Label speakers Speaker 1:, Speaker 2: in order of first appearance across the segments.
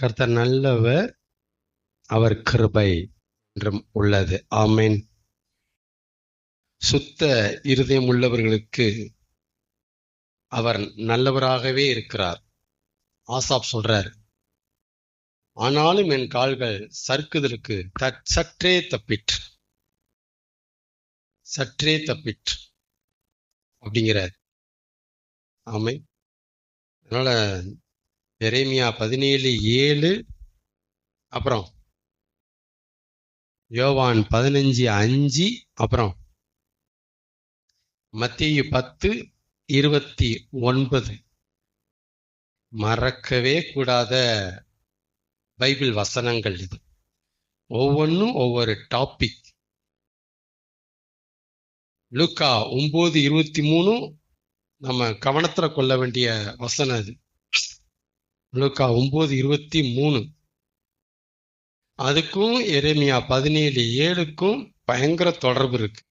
Speaker 1: கர்த்தர் நல்லவர், அவர் கிருபை என்றும் உள்ளது. ஆமென். சுத்த இருதயம் உள்ளவர்களுக்கு அவர் நல்லவராகவே இருக்கிறார். ஆசாப் சொல்றார், ஆனாலும் என் கால்கள் சறுக்குதலுக்கு சற்றே தப்பிற்று அப்படிங்கிறார். ஆமென். அதனால எரேமியா 17:7, அப்புறம் யோவான் 15:5, அப்புறம் மத்தேயு 10:29 மறக்கவே கூடாத பைபிள் வசனங்கள் இது. ஒவ்வொன்றும் ஒவ்வொரு டாபிக். லூக்கா 9:23 நம்ம கவனத்துல கொள்ள வேண்டிய வசனம் அது. லூக்கா 9:23 அதுக்கும் எரேமியா 17:7க்கும் பயங்கர தொடர்பு இருக்கு.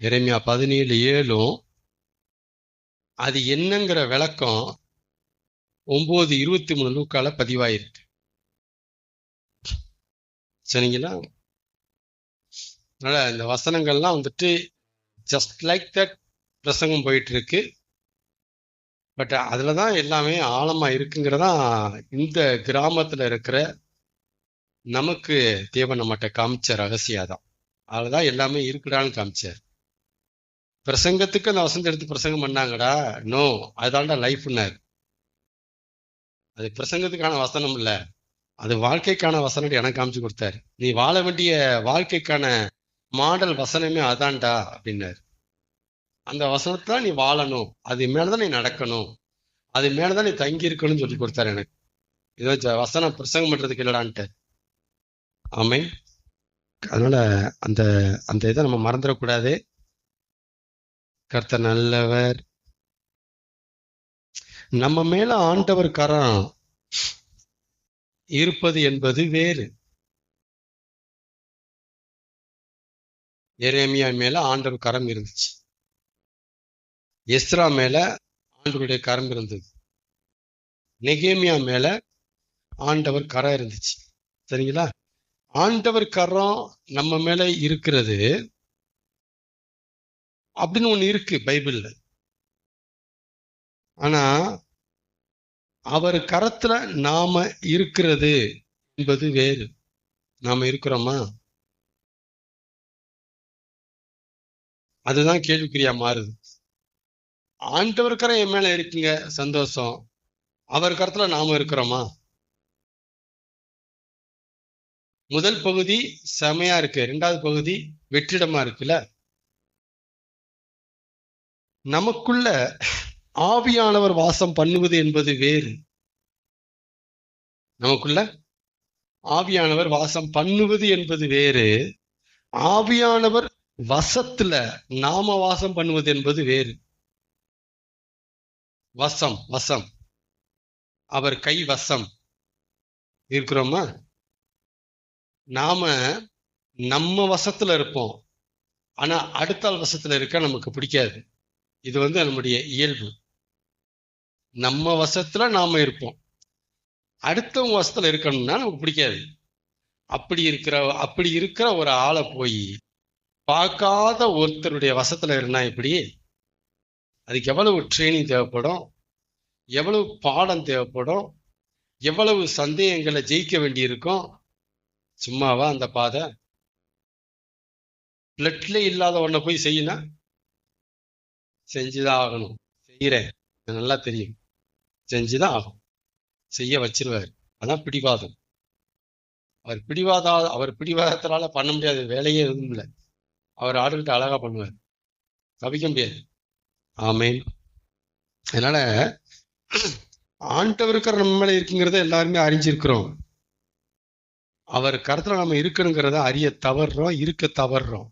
Speaker 1: எரேமியா 17:7 அது என்னங்கிற விளக்கம் 9:23 லூக்கால பதிவாயிருக்கு. சரிங்களா? அதனால இந்த வசனங்கள்லாம் வந்துட்டு ஜஸ்ட் லைக் தட் பிரசங்கம் போயிட்டு இருக்கு. பட் அதுலதான் எல்லாமே ஆழமா இருக்குங்கிறதா இந்த கிராமத்துல இருக்கிற நமக்கு தேவன் நம்மகிட்ட காமிச்ச ரகசியாதான். அதுலதான் எல்லாமே இருக்குடான்னு காமிச்சார். பிரசங்கத்துக்கு அந்த வசனத்தை எடுத்து பிரசங்கம் பண்ணாங்கடா, நோ, அதுதான்டா லைஃப்னாரு. அது பிரசங்கத்துக்கான வசனம் இல்ல, அது வாழ்க்கைக்கான வசனம் எனக்கு காமிச்சு கொடுத்தாரு. நீ வாழ வேண்டிய வாழ்க்கைக்கான மாடல் வசனமே அதான்டா அப்படின்னாரு. அந்த வசனத்தான் நீ வாழணும், அது மேலதான் நீ நடக்கணும், அது மேலதான் நீ தங்கி இருக்கணும்னு சொல்லி கொடுத்தாரு எனக்கு. இதை வசனம் பிரசங்கம் பண்றதுக்கு இல்லடான்ட்டு. ஆமென். அதனால அந்த அந்த இதை நம்ம மறந்துடக்கூடாது. கர்த்தர் நல்லவர். நம்ம மேல ஆண்டவர் கரம் இருப்பது என்பது வேறு. எரேமியா மேல ஆண்டவர் கரம் இருந்துச்சு, எஸ்ரா மேல ஆண்டவருடைய கரம் இருந்தது, நெகேமியா மேல ஆண்டவர் கரம் இருந்துச்சு. சரிங்களா? ஆண்டவர் கரம் நம்ம மேல இருக்கிறது அப்படின்னு ஒண்ணு இருக்கு பைபிள்ல. ஆனா அவர் கரத்துல நாம இருக்கிறது என்பது வேறு. நாம இருக்கிறோமா? அதுதான் கேள்விக்குறியா மாறுது. ஆண்டவர் கரம் என் மேல இருக்குங்க, சந்தோஷம். அவர் கரத்துல நாம இருக்கிறோமா? முதல் பகுதி செமையா இருக்கு, இரண்டாவது பகுதி வெற்றிடமா இருக்குல்ல. நமக்குள்ள ஆவியானவர் வாசம் பண்ணுவது என்பது வேறு. நமக்குள்ள ஆவியானவர் வாசம் பண்ணுவது என்பது வேறு. ஆவியானவர் வசத்துல நாம வாசம் பண்ணுவது என்பது வேறு. வசம் வசம் அவர் கை வசம் இருக்கிறோமா? நாம நம்ம வசத்துல இருப்போம், ஆனா அடுத்த ஆள் வசத்துல இருக்க நமக்கு பிடிக்காது. இது நம்முடைய இயல்பு. நம்ம வசத்துல நாம இருப்போம், அடுத்தவங்க வசத்துல இருக்கணும்னா நமக்கு பிடிக்காது. அப்படி இருக்கிற ஒரு ஆளை போய் பார்க்காத ஒருத்தருடைய வசத்துல இருந்தா எப்படி? அதுக்கு எவ்வளவு ட்ரைனிங் தேவைப்படும், எவ்வளவு பாடம் தேவைப்படும், எவ்வளவு சந்தேகங்களை ஜெயிக்க வேண்டியிருக்கும். சும்மாவா அந்த பாதை? பிளட்ல இல்லாத ஒன்ன போய் செய்யணும், செஞ்சுதான் ஆகணும். செய்யறேன், நல்லா தெரியும், செஞ்சுதான் ஆகும், செய்ய வச்சிருவாரு. அதான் பிடிவாதம். அவர் பிடிவாதத்தினால பண்ண முடியாத வேலையே எதுவும் இல்லை. அவர் ஆடுகிட்ட அழகா பண்ணுவார், தவிக்க முடியாது. ஆமேன். அதனால ஆண்டவருக்கு நம்ம மேல இருக்குங்கிறத எல்லாருமே அறிஞ்சிருக்கிறோம். அவர் கருத்துல நம்ம இருக்கணுங்கிறத அறிய தவறுறோம், இருக்க தவறுறோம்.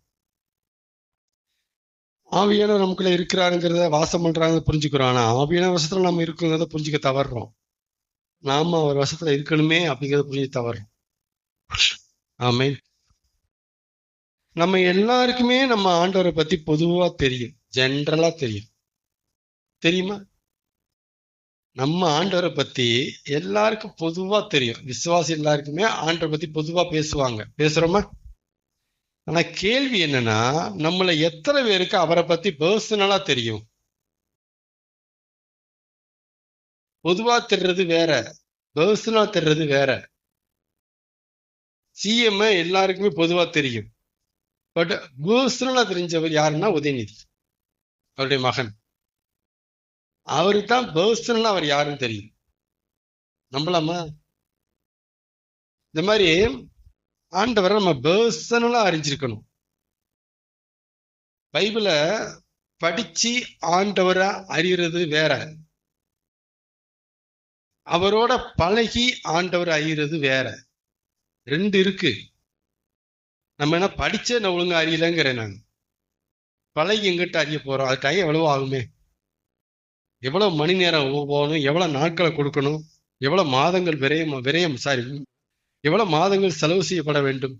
Speaker 1: ஆவியானவர் நமக்குள்ள இருக்கிறாருங்கிறத, வாசம் பண்றாங்க புரிஞ்சுக்கிறோம். ஆனா ஆவியான வசத்துல நம்ம இருக்குங்கிறத புரிஞ்சுக்க தவறுறோம். நாம அவர் வசத்துல இருக்கணுமே அப்படிங்கிறத புரிஞ்சு தவறுறோம். ஆமேன். நம்ம எல்லாருக்குமே நம்ம ஆண்டவரை பத்தி பொதுவா தெரியும், ஜென்ரலா தெரியும். தெரியுமா? நம்ம ஆண்டவரை பத்தி எல்லாருக்கும் பொதுவா தெரியும். விசுவாசி எல்லாருக்குமே ஆண்டவரை பத்தி பொதுவா பேசுவாங்க. பேசுறோமா? ஆனா கேள்வி என்னன்னா, நம்மள எத்தனை பேருக்கு அவரை பத்தி பர்சனலா தெரியும்? பொதுவா தெரிறது வேற, பர்சனலா தெரிறது வேற. சிஎம் எல்லாருக்குமே பொதுவா தெரியும். பட் பர்சனலா தெரிஞ்சவர் யாருன்னா உதயநிதி, அவருடைய மகன். அவருக்கு தான் பர்சனலா அவர் யாருன்னு தெரியும். நம்பலாமா? இந்த மாதிரி ஆண்டவரை நம்ம பர்சனலா அறிஞ்சிருக்கணும். பைபிளை படிச்சு ஆண்டவரை அறியறது வேற, அவரோட பழகி ஆண்டவரை அறியறது வேற. ரெண்டு இருக்கு. நம்ம என்ன படிச்சே நான் ஒழுங்கா அறியலைங்கிறேன். நான் பழகி எங்கிட்ட அறிய போறோம்? அது டைம் எவ்வளவு ஆகுமே, எவ்வளவு மணி நேரம் போகணும், எவ்வளவு நாட்களை கொடுக்கணும், எவ்வளவு மாதங்கள் விரயம் எவ்வளவு மாதங்கள் செலவு செய்யப்பட வேண்டும்.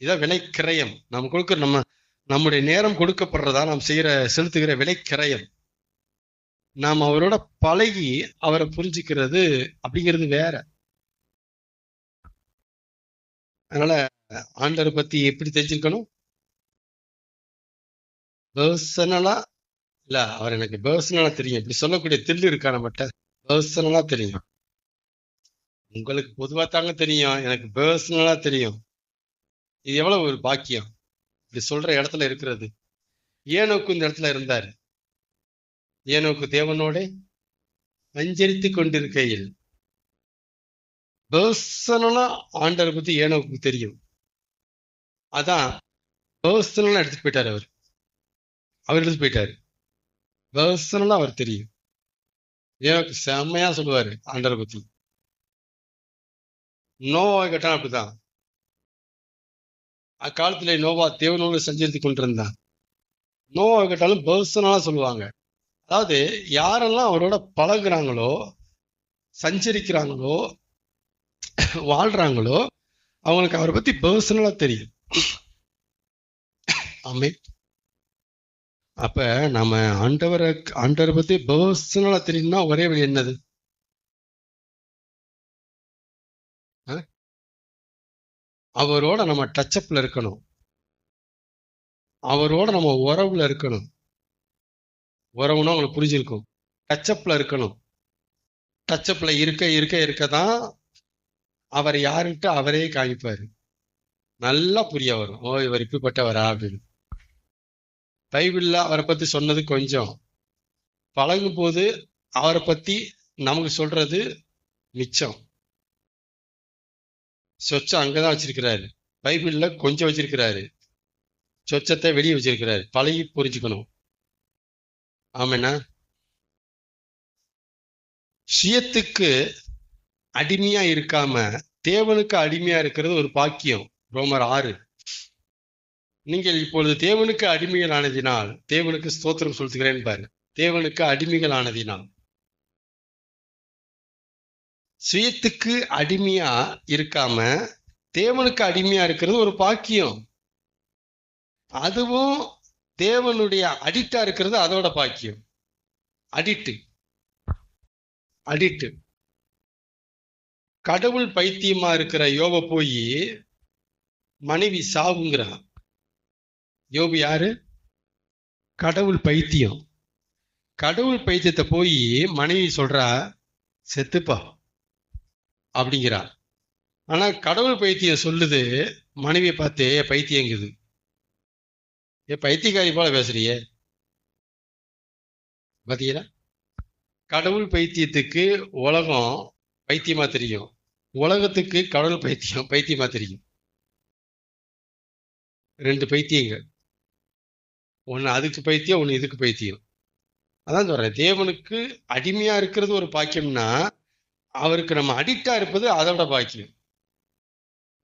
Speaker 1: இதான் விலை கிரயம். நம்ம கொடுக்கிற நம்முடைய நேரம் கொடுக்கப்படுறதா நாம் செலுத்துகிற விலை கிரயம். நாம் அவரோட பழகி அவரை புரிஞ்சுக்கிறது அப்படிங்கிறது வேற. அதனால ஆண்டவரை பத்தி எப்படி தெரிஞ்சிருக்கணும்? பர்சனலா இல்ல, அவர் எனக்கு பர்சனலா தெரியும் இப்படி சொல்லக்கூடிய தில்லு இருக்கா நம்மகிட்ட? பர்சனலா தெரியும். உங்களுக்கு பொதுவா தாங்க தெரியும், எனக்கு பர்சனலா தெரியும். இது எவ்வளவு ஒரு பாக்கியம் இப்படி சொல்ற இடத்துல இருக்கிறது. ஏனோக்கு இந்த இடத்துல இருந்தாரு. ஏனோக்கு தேவனோட சஞ்சரித்து கொண்டிருக்கையில் பர்சனலா ஆண்டவரை பத்தி ஏனோக்கு தெரியும். அதான் பர்சனலா எடுத்துட்டு போயிட்டாரு. அவர் எடுத்துட்டு போயிட்டாரு. பர்சனலா அவர் தெரியும். ஏனோக்கு செம்மையா சொல்லுவாரு ஆண்டவரை பத்தி. நோவா கேட்டான் அப்படிதான். அக்காலத்துல நோவா தேவனோடு சஞ்சரித்து கொண்டிருந்தான். நோவா கேட்டாலும் பர்சனலா சொல்லுவாங்க. அதாவது யாரெல்லாம் அவரோட பழகுறாங்களோ, சஞ்சரிக்கிறாங்களோ, வாழ்றாங்களோ, அவங்களுக்கு அவரை பத்தி பர்சனலா தெரியும். ஆமே. அப்ப நம்ம ஆண்டவரை பத்தி பர்சனலா தெரியும்னா ஒரே வழி என்னது? அவரோட நம்ம டச்சப்ல இருக்கணும். அவரோட நம்ம உறவுல இருக்கணும். உறவுனா உங்களுக்கு புரிஞ்சிருக்கும். டச்சப்ல இருக்கணும். டச்சப்ல இருக்கதான் அவர் யாருன்ட்டு அவரே காமிப்பாரு. நல்லா புரிய வரும். ஓ, இவர் இப்படிப்பட்டவரா அப்படின்னு. பைபிள்ல அவரை பத்தி சொன்னது கொஞ்சம், பழகும் போது அவரை பத்தி நமக்கு சொல்றது மிச்சம். சொச்சம் அங்கதான் வச்சிருக்கிறாரு. பைபிள்ல கொஞ்சம் வச்சிருக்கிறாரு, சொச்சத்தை வெளியே வச்சிருக்கிறாரு. பழகி புரிஞ்சுக்கணும். ஆமாண்ணா. சுயத்துக்கு அடிமையா இருக்காம தேவனுக்கு அடிமையா இருக்கிறது ஒரு பாக்கியம். ரோமர் 6. நீங்கள் இப்பொழுது தேவனுக்கு அடிமைகள் ஆனதினால், தேவனுக்கு ஸ்தோத்திரம் சொல்லுகிறேன் பாரு. தேவனுக்கு அடிமைகள் ஆனதினால், சுயத்துக்கு அடிமையா இருக்காம தேவனுக்கு அடிமையா இருக்கிறது ஒரு பாக்கியம். அதுவும் தேவனுடைய அடிக்டா இருக்கிறது அதோட பாக்கியம். அடிக்ட் கடவுள் பைத்தியமா இருக்கிற யோப போய் மனைவி சாவுங்கிறான். யோபு யாரு? கடவுள் பைத்தியம். கடவுள் பைத்தியத்தை போய் மனைவி சொல்றா செத்துப்பா அப்படிங்கிறா. ஆனா கடவுள் பைத்தியம் சொல்லுது மனைவியை பார்த்து, பைத்தியங்குது. பைத்தியக்காரி போல பேசுறியே. பாத்தீங்களா? கடவுள் பைத்தியத்துக்கு உலகம் பைத்தியமா தெரியும், உலகத்துக்கு கடவுள் பைத்தியமா தெரியும். ரெண்டு பைத்தியங்கள். ஒன்னு அதுக்கு பைத்தியம், ஒன்னு இதுக்கு பைத்தியம். அதான் சொல்றேன், தேவனுக்கு அடிமையா இருக்கிறது ஒரு பாக்கியம்னா அவருக்கு நம்ம அடிக்டா இருப்பது அதோட பாக்கியம்.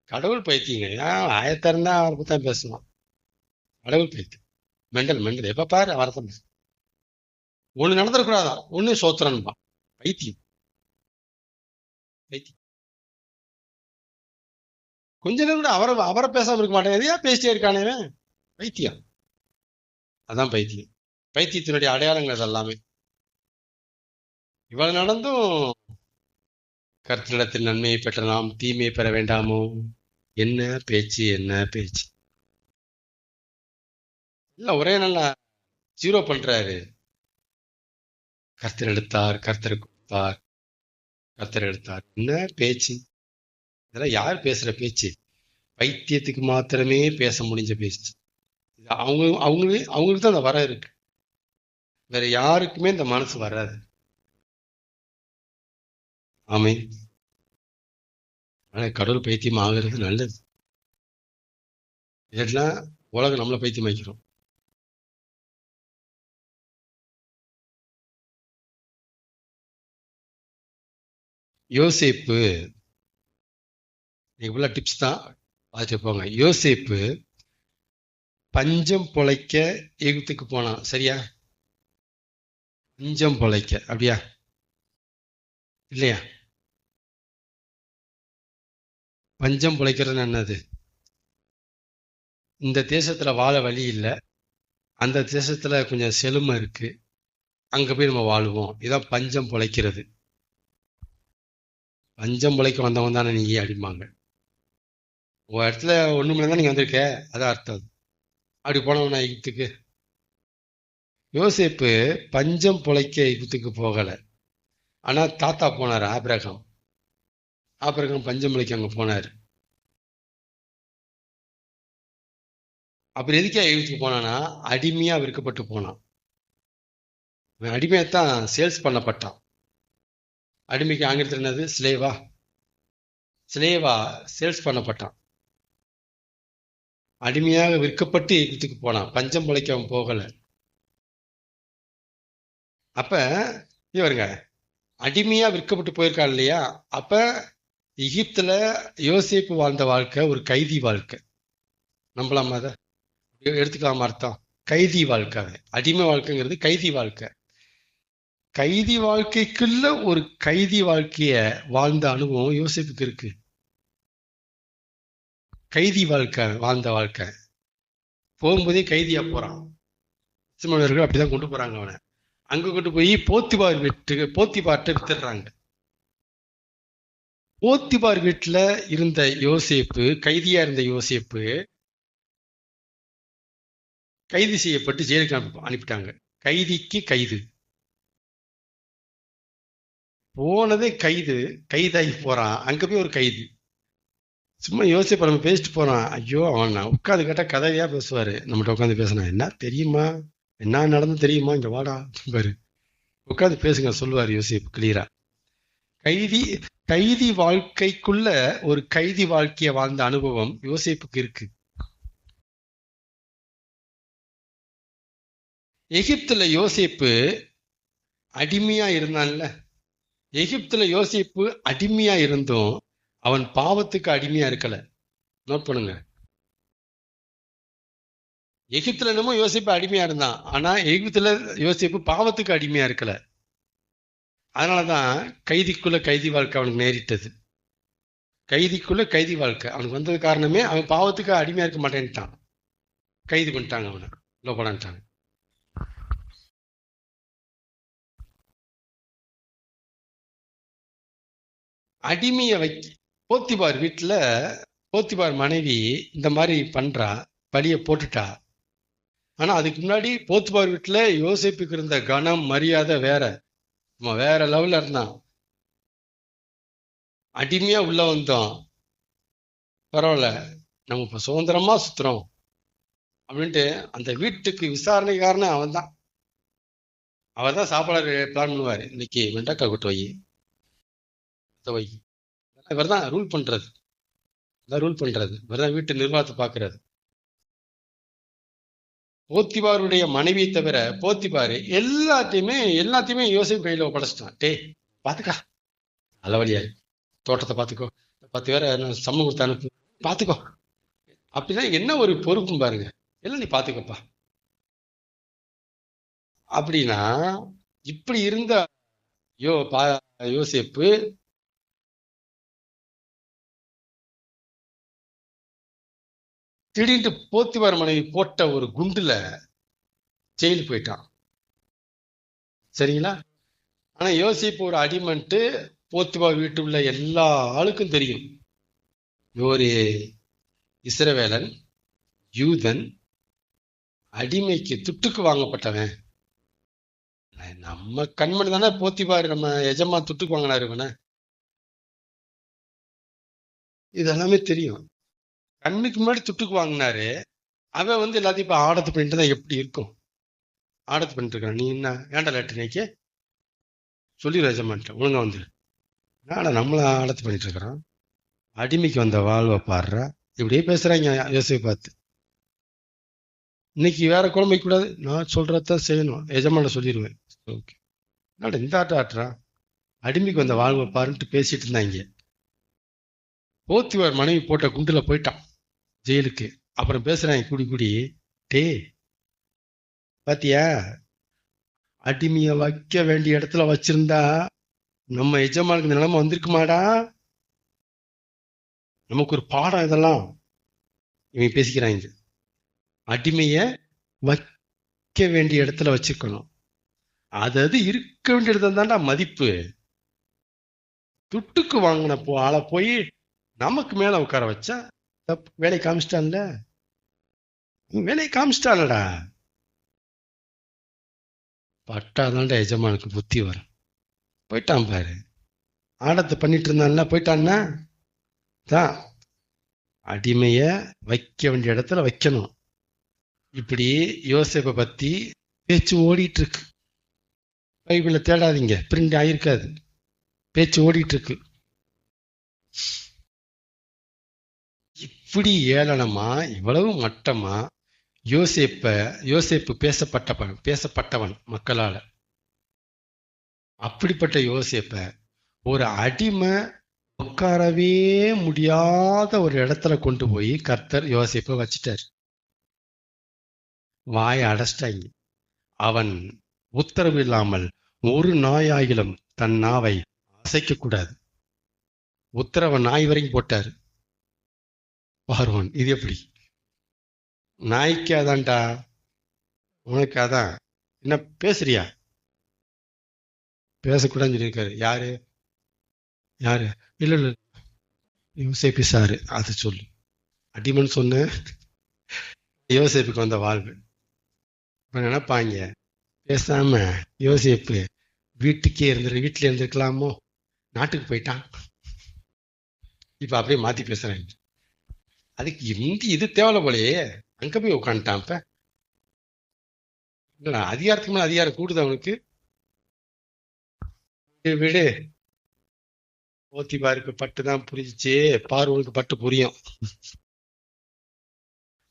Speaker 1: கடவுள் பைத்தியங்க ஆயத்திறந்தா அவரை பத்தி தான் பேசணும். கடவுள் பைத்தியம் மெண்டல் எப்ப பாரு அவர்தான் பேச. ஒண்ணு நடந்துடக்கூடாதான், ஒண்ணு சோத்திரன்பா. பைத்தியம் கொஞ்ச நேரம் கூட அவரை பேசாம இருக்க மாட்டேன். எதையா பேசிட்டே இருக்கானே பைத்தியம். அதான் பைத்தியம். பைத்தியத்தினுடைய அடையாளங்கள் அது எல்லாமே. இவ்வளவு நடந்தும் கர்த்தரிடத்தில் நன்மையை பெற்ற நாம் தீமையை பெற வேண்டாமோ? என்ன பேச்சு, என்ன பேச்சு! இல்ல, ஒரே நாள்ல ஜீரோ பண்றாரு. கர்த்தர் எடுத்தார், கர்த்தர் கொடுத்தார், கர்த்தர் எடுத்தார். என்ன பேச்சு! இதெல்லாம் யார் பேசுற பேச்சு? பைத்தியத்துக்கு மாத்திரமே பேச முடிஞ்ச பேச்சு. அவங்களுக்கு தான் அந்த வரம் இருக்கு. வேற யாருக்குமே இந்த மனசு வராது. ஆமே. ஆனா கடவுள் பைத்தியம் ஆகிறது நல்லது. இல்லைன்னா உலகம் நம்மளை பைத்தியம் வைக்கிறோம். யோசேப்பு, இவ்வளவு டிப்ஸ் தான் பார்த்துட்டு போங்க. யோசேப்பு பஞ்சம் பொழைக்க எகிப்துக்கு போனான், சரியா? பஞ்சம் பொழைக்க, அப்படியா இல்லையா? பஞ்சம் பொழைக்கிறது என்னது? இந்த தேசத்துல வாழ வழி இல்லை, அந்த தேசத்துல கொஞ்சம் செழுமை இருக்கு, அங்க போய் நம்ம வாழ்வோம். இதான் பஞ்சம் பொழைக்கிறது. பஞ்சம் பொழைக்க வந்தவன் தானே நீங்க அடிப்பாங்க. உன் இடத்துல ஒண்ணுமே தான் நீங்க வந்திருக்க, அதான் அர்த்தம். அப்படி போனவனா எகிப்துக்கு? யோசேப்பு பஞ்சம் பொழைக்க எகிப்துக்கு போகல. ஆனா தாத்தா போனார், ஆபிரகாம். ஆபிரகாம் பஞ்சம் பொழைக்க அங்க போனாரு. அப்புறம் எதுக்கே எகிப்துக்கு போனானா, அடிமையா விற்கப்பட்டு போனான். அடிமையத்தான் சேல்ஸ் பண்ணப்பட்டான். அடிமைக்கு ஆங்கிலத்தில் என்னது? ஸ்லேவா. ஸ்லேவா சேல்ஸ் பண்ணப்பட்டான். அடிமையாக விற்கப்பட்டு எகிப்துக்கு போனான். பஞ்சம் பொழைக்க அவன் போகல. அப்ப இவருங்க அடிமையா விற்கப்பட்டு போயிருக்காள் இல்லையா? அப்ப எகிப்துல யோசேப்பு வாழ்ந்த வாழ்க்கை ஒரு கைதி வாழ்க்கை. நம்பலாமா? அதை எடுத்துக்கலாமா அர்த்தம்? கைதி வாழ்க்கை. அடிமை வாழ்க்கைங்கிறது கைதி வாழ்க்கை. கைதி வாழ்க்கைக்குள்ள ஒரு கைதி வாழ்க்கைய வாழ்ந்த அனுபவம் யோசேப்புக்கு இருக்கு. கைதி வாழ்க்கை வாழ்ந்த வாழ்க்கை. போகும்போதே கைதியா போறான். இஸ்ரவேலர்கள் அப்படிதான் கொண்டு போறாங்க அவனை. அங்க கொண்டு போய் போத்திபார்ட்ட வித்துடுறாங்க. போத்திபார் வீட்டுல இருந்த யோசேப்பு, கைதியா இருந்த யோசேப்பு கைது செய்யப்பட்டு ஜெயிலுக்கு அனுப்பிட்டாங்க. கைதிக்கு கைது. போனதே கைதாகி போறான். அங்க போய் ஒரு கைது. சும்மா யோசிப்ப நம்ம பேசிட்டு போறான். ஐயோ, அவன் உட்காந்து கேட்டா கதையா பேசுவாரு. நம்மகிட்ட உட்காந்து பேசினா என்ன தெரியுமா, என்ன நடந்து தெரியுமா, இங்க வாடா பாரு, உட்காந்து பேசுங்க சொல்லுவாரு யோசிப்பு கிளியரா. கைதி வாழ்க்கைக்குள்ள ஒரு கைதி வாழ்க்கைய வாழ்ந்த அனுபவம் யோசிப்புக்கு இருக்கு. எகிப்துல யோசேப்பு அடிமையா இருந்தான்ல. எகிப்துல யோசேப்பு அடிமையா இருந்தும் அவன் பாவத்துக்கு அடிமையா இருக்கல. நோட் பண்ணுங்க. எகிப்துல என்னமோ யோசேப்பு அடிமையா இருந்தான், ஆனா எகிப்துல யோசேப்பு பாவத்துக்கு அடிமையா இருக்கல. அதனாலதான் கைதிக்குள்ள கைதி வாழ்க்கை அவனுக்கு நேரிட்டது. கைதிக்குள்ள கைதி வாழ்க்கை அவனுக்கு வந்தது காரணமே அவன் பாவத்துக்கு அடிமையா இருக்க மாட்டேன்ட்டான். கைது பண்ணிட்டாங்க, அவனை லோபடான்ட்டாங்க. அடிமைய போத்திபார் வீட்டுல போத்திபார் மனைவி இந்த மாதிரி பண்றா, பழிய போட்டுட்டா. ஆனா அதுக்கு முன்னாடி போத்திபார் வீட்டுல யோசேப்புக்கு இருந்த கனம் மரியாதை வேற லெவல்ல இருந்தான். அடிமையா உள்ள வந்தோம், பரவாயில்ல நம்ம இப்ப சுதந்திரமா சுத்துறோம் அப்படின்ட்டு அந்த வீட்டுக்கு விசாரணைக்காரன அவன் தான். அவர் தான் சாப்பாடு பிளான் பண்ணுவாரு. இன்னைக்கு வெண்டைக்காய் கூட்டு வை. இவர் தான் ரூல் பண்றது. இவர் தான் வீட்டு நிர்வாகத்தை பாக்குறது. போத்திபாருடைய மனைவியை தவிர போத்திபாரு எல்லாத்தையுமே யோசிப்பு கையில ஒப்படைச்சிட்டான். டே பாத்துக்கா, நல்லவழியா தோட்டத்தை பாத்துக்கோ, 10 பேரை சம்ம கொடுத்து அனுப்பு, பாத்துக்கோ. அப்படின்னா என்ன ஒரு பொறுப்பும் பாருங்க. எல்லாம் நீ பாத்துக்கப்பா அப்படின்னா. இப்படி இருந்த யோசேப்பு திடீர்னு போத்திபார் மனைவி போட்ட ஒரு குண்டுல ஜெயிலுக்கு போயிட்டான். சரிங்களா? ஆனா யோசிப்பு ஒரு அடிமன்ட்டு போத்திபா வீட்டு உள்ள எல்லா ஆளுக்கும் தெரியும். ஒரு இஸ்ரவேலன், யூதன், அடிமைக்கு துட்டுக்கு வாங்கப்பட்டவன். நம்ம கண்மணி தானே போத்திபாரு, நம்ம எஜமா துட்டுக்கு வாங்கினாரு இவனை. இதெல்லாமே தெரியும். கண்ணுக்கு முன்னாடி துட்டுக்கு வாங்கினாரு. அவன் வந்து எல்லாத்தையும் இப்ப ஆடத்து பண்ணிட்டு தான் எப்படி இருக்கும்? ஆடத்து பண்ணிட்டு இருக்கான். நீ என்ன ஏன்டா லேட்டு நீக்கே சொல்லி எஜமான்ட்ட ஒழுங்கா வந்து நாடா நம்மள ஆடத்து பண்ணிட்டு இருக்கிறான். அடிமைக்கு வந்த வாழ்வை பாடுறா. இப்படியே பேசுறாங்க யோசிப்பை பார்த்து. இன்னைக்கு வேற குழம்பு கூடாது, நான் சொல்றதான் செய்யணும், எஜமான சொல்லிடுவேன். ஓகே, என்னடா இந்த ஆட்டம் ஆட்டுறான், அடிமைக்கு வந்த வாழ்வை பாருன்ட்டு பேசிட்டு இருந்தாங்க. போத்திவார் மனைவி போட்ட குண்டுல போயிட்டான் ஜெயிலுக்கு. அப்புறம் பேசுறாங்க கூடி கூடி, டே பாத்தியா, அடிமைய வைக்க வேண்டிய இடத்துல வச்சிருந்தா நம்ம எஜமானுக்கு இந்த நிலைமை வந்திருக்குமாடா, நமக்கு ஒரு பாடம் இதெல்லாம். இவங்க பேசிக்கிறாங்க. அடிமைய வைக்க வேண்டிய இடத்துல வச்சிருக்கணும், அது இருக்க வேண்டிய இடத்துல தான்டா மதிப்பு. துட்டுக்கு வாங்கின ஆளை போய் நமக்கு மேல உட்கார வச்சா தப்பு. வேலையை காமிச்சிட்டான்ல, வேலையை காமிச்சிட்டான்டா. பட்டாதான்டா எஜமானுக்கு புத்தி வரும். போயிட்டான் பாரு, ஆடத்தை பண்ணிட்டு இருந்தான்ல, போயிட்டான்னா தான் அடிமைய வைக்க வேண்டிய இடத்துல வைக்கணும். இப்படி யோசேப்பை பத்தி பேச்சு ஓடிட்டு இருக்கு. பைபிள்ல தேடாதீங்க, பிரிண்ட் ஆயிருக்காது, பேச்சு ஓடிட்டு இருக்கு. இப்படி ஏளனமா, இவ்வளவு மட்டமா யோசேப்பு பேசப்பட்டவன் மக்களால. அப்படிப்பட்ட யோசேப்ப ஒரு அடிமை உட்காரவே முடியாத ஒரு இடத்துல கொண்டு போய் கர்த்தர் யோசேப்பை வச்சிட்டார். வாயை அடைச்சிட்டாங்க. அவன் உத்தரவு இல்லாமல் ஒரு நாயாகிலும் தன் நாவை அசைக்க கூடாது. உத்தரவை நாய் வரைக்கும் போட்டாரு. பார்வன், இது எப்படி? நாய்க்கு அதான்டா, உனக்கு அதான். என்ன பேசுறியா? பேசக்கூடாதுன்னு சொல்லியிருக்காரு. யாரு யாரு? இல்ல இல்ல, யோசேப்பு சாரு, அது சொல்லு. அடிமன் சொன்ன யோசேப்புக்கு வந்த வாழ்வு. இப்ப நினைப்பாங்க, பேசாம யோசேப்பு வீட்டுல இருந்திருக்கலாமோ, நாட்டுக்கு போயிட்டான். இப்ப அப்படியே மாத்தி பேசுறாங்க. அதுக்கு இது தேவையில்ல போலயே, அங்க போய் உட்காந்துட்டான். இப்ப இல்ல, அதிகாரத்துக்கு மேல அதிகாரம் கூடுது அவனுக்கு. விடு, போத்திபாருக்கு பட்டுதான் புரிஞ்சிச்சு, பார்வனுக்கு பட்டு புரியும்.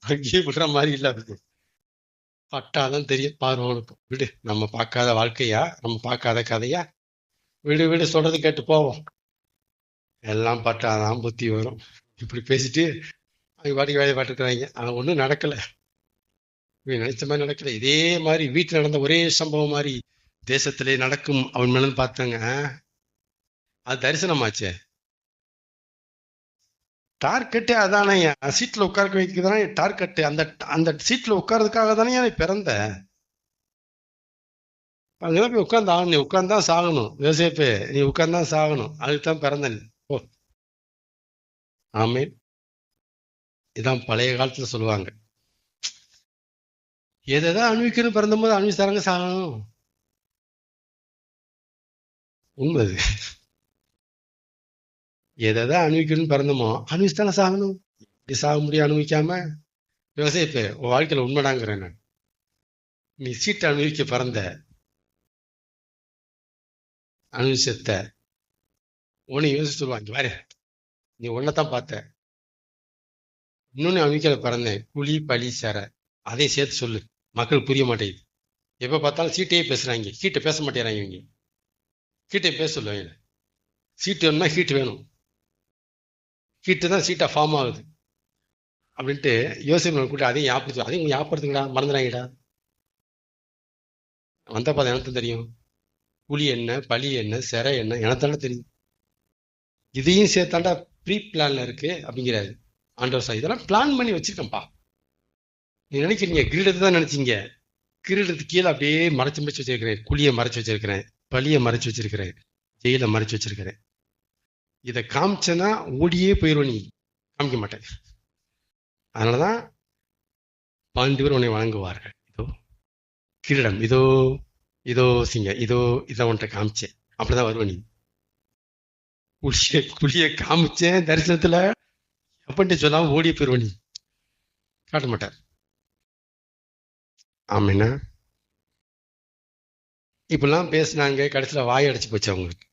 Speaker 1: அங்கேயே விடுற மாதிரி இல்ல, அதுக்கு பட்டாதான் தெரியும் பார்வனுக்கு. விடு, நம்ம பார்க்காத வாழ்க்கையா, நம்ம பார்க்காத கதையா, விடு விடு, சொல்றது கேட்டு போவோம். எல்லாம் பட்டாதான் புத்தி வரும். இப்படி பேசிட்டு அவங்க பாட்டுக்கு வேலையை பாட்டுக்கிறாங்க. அவன் ஒன்றும் நடக்கல, நினைச்ச மாதிரி நடக்கல. இதே மாதிரி வீட்டில் நடந்த ஒரே சம்பவம் மாதிரி தேசத்திலே நடக்கும் அவன் மேல பார்த்தாங்க. அது தரிசனமாச்சே. டார்கெட்டே அதானே, சீட்ல உட்கார வைக்கிறதானே டார்கெட். அந்த சீட்ல உட்கார்றதுக்காக தானே நீ பிறந்த. அங்கதான் போய் உட்கார்ந்து ஆகணும், நீ உட்கார்ந்தான் சாகணும். யோசேப்பு, நீ உட்கார்ந்தான் சாகணும், அதுக்குதான் பிறந்த நீ. ஓ, ஆமே. இதான் பழைய காலத்துல சொல்லுவாங்க, எதான் அனுபவிக்கணும், பிறந்த போது அனுபவிச்சாரங்க சாகணும். உண்மை. எதான் அனுபவிக்கணும்னு பிறந்தமோ அனுபவிச்சுதானே சாகணும். இப்படி சாக முடியும் அனுபவிக்காம? யோசிப்பு, உன் வாழ்க்கையில உண்மைடாங்கிறேன் நான். நீ சீட்டை அனுபவிக்க பிறந்த, அனுபவிச்சத்த உன்னை யோசிச்சு சொல்லுவாங்க, வேற நீ உன்னைத்தான் பார்த்த, இன்னொன்னு அனுபவிக்கல பிறந்தேன், குழி பழி சேர, அதையும் சேர்த்து சொல்லு. மக்கள் புரிய மாட்டேங்குது. எப்ப பார்த்தாலும் சீட்டையே பேசுறாங்க, சீட்டை பேச மாட்டேறாங்க. இவங்க சீட்டை பேச சொல்லுவாங்க. சீட்டு வேணும்னா ஹீட் வேணும், ஹீட்டு தான் சீட்டா ஃபார்ம் ஆகுது அப்படின்ட்டு யோசிப்பு கூட்ட அதையும் ஞாபகப்படுத்துங்கடா, மறந்துடாங்கடா. வந்த பார்த்தா எனக்கு தெரியும், புலி என்ன, பழி என்ன, சிறை என்ன, எனத்தாண்டா தெரியும். இதையும் சேர்த்தாண்டா ப்ரீ பிளான்ல இருக்கு அப்படிங்கிறாரு ஆண்டவர் சார். இதெல்லாம் பிளான் பண்ணி வச்சிருக்கேன்ப்பா. நீ நினைக்கிறீங்க கிரீடத்தை தான் நினைச்சீங்க, கிரீடத்துக்கு கீழே அப்படியே மறைச்சு வச்சிருக்கிறேன், குழியை மறைச்சு வச்சிருக்கிறேன். பழிய மறைச்சு வச்சிருக்கிறேன், ஜெயில மறைச்சு வச்சிருக்கிறேன். இதை காமிச்சேன்னா ஓடியே போயிடுவ, நீ காமிக்க மாட்டேன். அதனாலதான் 12 பேர் உன்னை வழங்குவார்கள். இதோ கிரீடம், இதோ இதோ சிங்க, இதோ இதை உன்ட்ட காமிச்சேன். அப்படிதான் வருவ நீ. குழிய காமிச்சேன் தரிசனத்துல அப்படின்ட்டு சொல்லாம ஓடியே போயிடுவ நீ, காட்ட மாட்டார். ஆமாண்ணா, இப்பெல்லாம் பேசினாங்க, கடைசியில வாய் அடைச்சு போச்சு அவங்களுக்கு.